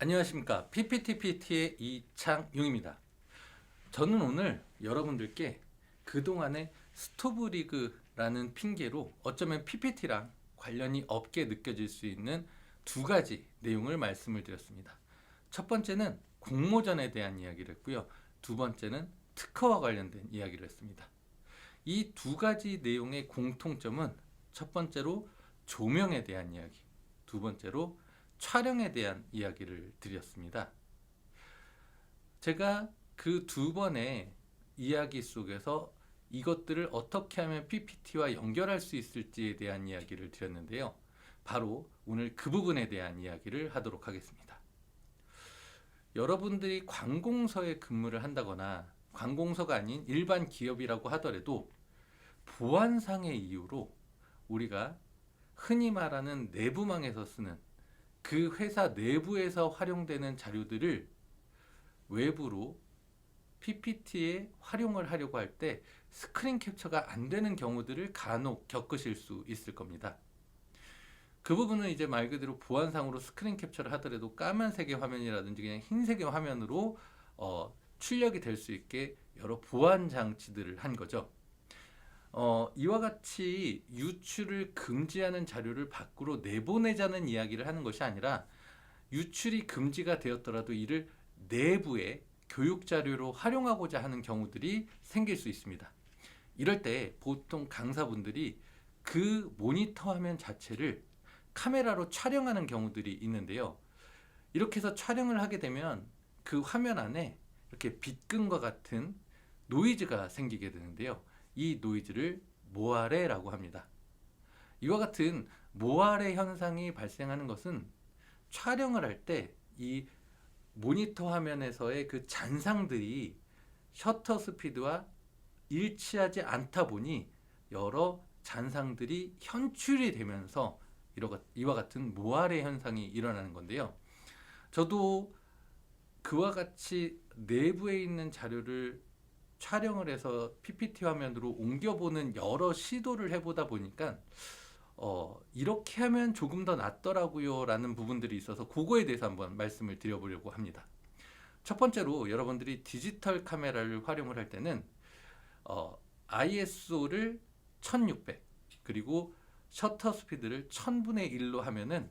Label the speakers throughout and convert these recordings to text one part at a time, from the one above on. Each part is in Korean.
Speaker 1: 안녕하십니까. PPTPT의 이창용입니다. 저는 오늘 여러분들께 그동안의 스토브리그라는 핑계로 어쩌면 PPT랑 관련이 없게 느껴질 수 있는 두 가지 내용을 말씀을 드렸습니다. 첫 번째는 공모전에 대한 이야기를 했고요. 두 번째는 특허와 관련된 이야기를 했습니다. 이 두 가지 내용의 공통점은 첫 번째로 조명에 대한 이야기, 두 번째로 촬영에 대한 이야기를 드렸습니다. 제가 그 두 번의 이야기 속에서 이것들을 어떻게 하면 PPT와 연결할 수 있을지에 대한 이야기를 드렸는데요. 바로 오늘 그 부분에 대한 이야기를 하도록 하겠습니다. 여러분들이 관공서에 근무를 한다거나 관공서가 아닌 일반 기업이라고 하더라도 보안상의 이유로 우리가 흔히 말하는 내부망에서 쓰는 그 회사 내부에서 활용되는 자료들을 외부로 PPT에 활용을 하려고 할 때 스크린 캡처가 안 되는 경우들을 간혹 겪으실 수 있을 겁니다. 그 부분은 이제 말 그대로 보안상으로 스크린 캡처를 하더라도 까만색의 화면이라든지 그냥 흰색의 화면으로 출력이 될 수 있게 여러 보안 장치들을 한 거죠. 이와 같이 유출을 금지하는 자료를 밖으로 내보내자는 이야기를 하는 것이 아니라 유출이 금지가 되었더라도 이를 내부의 교육 자료로 활용하고자 하는 경우들이 생길 수 있습니다. 이럴 때 보통 강사분들이 그 모니터 화면 자체를 카메라로 촬영하는 경우들이 있는데요. 이렇게 해서 촬영을 하게 되면 그 화면 안에 이렇게 빛금과 같은 노이즈가 생기게 되는데요. 이 노이즈를 모아레라고 합니다. 이와 같은 모아레 현상이 발생하는 것은 촬영을 할 때 이 모니터 화면에서의 그 잔상들이 셔터 스피드와 일치하지 않다 보니 여러 잔상들이 현출이 되면서 이와 같은 모아레 현상이 일어나는 건데요. 저도 그와 같이 내부에 있는 자료를 촬영을 해서 PPT 화면으로 옮겨보는 여러 시도를 해보다 보니까 이렇게 하면 조금 더 낫더라고요 라는 부분들이 있어서 그거에 대해서 한번 말씀을 드려보려고 합니다. 첫 번째로 여러분들이 디지털 카메라를 활용을 할 때는 ISO를 1600 그리고 셔터 스피드를 1000분의 1로 하면은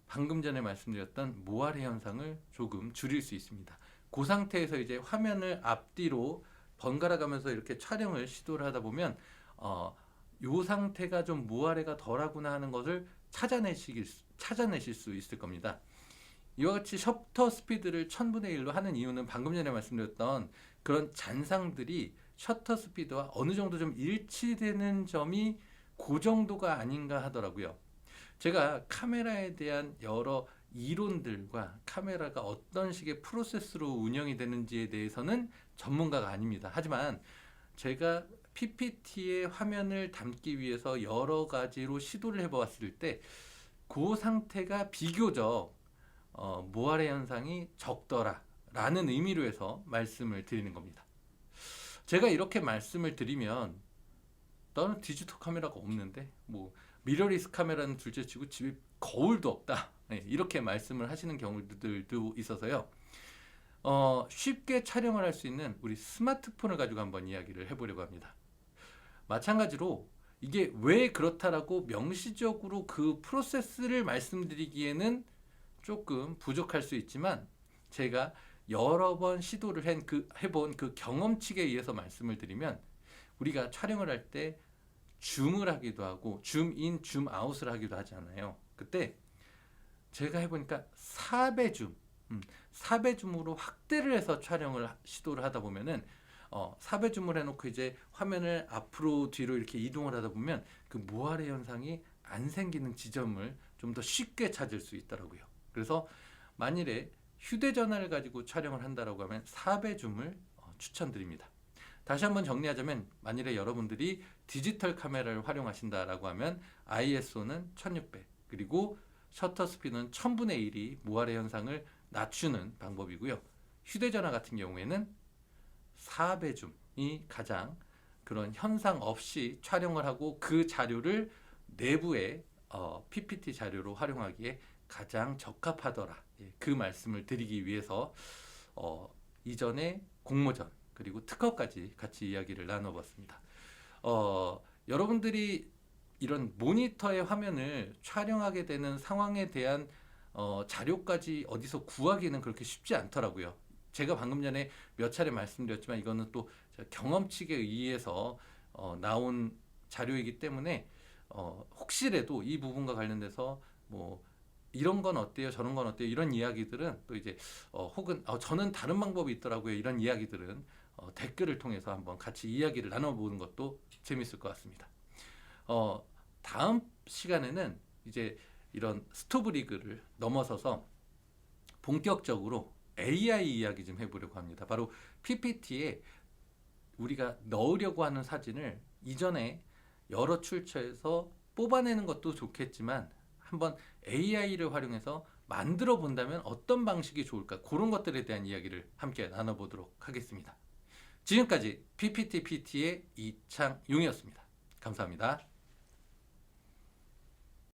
Speaker 1: 방금 전에 말씀드렸던 모아레 현상을 조금 줄일 수 있습니다. 그 상태에서 이제 화면을 앞뒤로 번갈아 가면서 이렇게 촬영을 시도를 하다 보면 이 상태가 좀 모아레가 덜하구나 하는 것을 찾아내실 수 있을 겁니다. 이와 같이 셔터 스피드를 1000분의 1로 하는 이유는 방금 전에 말씀드렸던 그런 잔상들이 셔터 스피드와 어느 정도 좀 일치되는 점이 그 정도가 아닌가 하더라고요. 제가 카메라에 대한 여러 이론들과 카메라가 어떤 식의 프로세스로 운영이 되는지에 대해서는 전문가가 아닙니다. 하지만 제가 PPT의 화면을 담기 위해서 여러 가지로 시도를 해보았을 때 그 상태가 비교적 모아레 현상이 적더라 라는 의미로 해서 말씀을 드리는 겁니다. 제가 이렇게 말씀을 드리면 나는 디지털 카메라가 없는데 뭐 미러리스 카메라는 둘째치고 집에 거울도 없다 이렇게 말씀을 하시는 경우들도 있어서요. 쉽게 촬영을 할 수 있는 우리 스마트폰을 가지고 한번 이야기를 해보려고 합니다. 마찬가지로 이게 왜 그렇다라고 명시적으로 그 프로세스를 말씀드리기에는 조금 부족할 수 있지만 제가 여러 번 시도를 해본 그 경험칙에 의해서 말씀을 드리면 우리가 촬영을 할 때 줌을 하기도 하고 줌인, 줌아웃을 하기도 하잖아요. 그때 제가 해보니까 4배 줌, 4배 줌으로 확대를 해서 촬영을 시도를 하다 보면은 4배 줌을 해놓고 이제 화면을 앞으로 뒤로 이렇게 이동을 하다 보면 그 모아레 현상이 안 생기는 지점을 좀 더 쉽게 찾을 수 있더라고요. 그래서 만일에 휴대전화를 가지고 촬영을 한다라고 하면 4배 줌을 추천드립니다. 다시 한번 정리하자면 만일에 여러분들이 디지털 카메라를 활용하신다라고 하면 ISO는 1600 그리고 셔터 스피드는 1000분의 1이 모아레 현상을 낮추는 방법이고요. 휴대전화 같은 경우에는 4배 줌이 가장 그런 현상 없이 촬영을 하고 그 자료를 내부에 PPT 자료로 활용하기에 가장 적합하더라. 예, 그 말씀을 드리기 위해서 이전에 공모전 그리고 특허까지 같이 이야기를 나눠봤습니다. 여러분들이 이런 모니터의 화면을 촬영하게 되는 상황에 대한 자료까지 어디서 구하기는 그렇게 쉽지 않더라고요. 제가 방금 전에 몇 차례 말씀드렸지만 이거는 또 경험칙에 의해서 나온 자료이기 때문에 혹시라도 이 부분과 관련돼서 뭐 이런 건 어때요? 저런 건 어때요? 이런 이야기들은 또 이제 혹은 저는 다른 방법이 있더라고요. 이런 이야기들은 댓글을 통해서 한번 같이 이야기를 나눠보는 것도 재밌을 것 같습니다. 다음 시간에는 이제 이런 스토브 리그를 넘어서서 본격적으로 AI 이야기 좀 해보려고 합니다. 바로 PPT에 우리가 넣으려고 하는 사진을 이전에 여러 출처에서 뽑아내는 것도 좋겠지만 한번 AI를 활용해서 만들어 본다면 어떤 방식이 좋을까? 그런 것들에 대한 이야기를 함께 나눠보도록 하겠습니다. 지금까지 PPT PT의 이창용이었습니다. 감사합니다.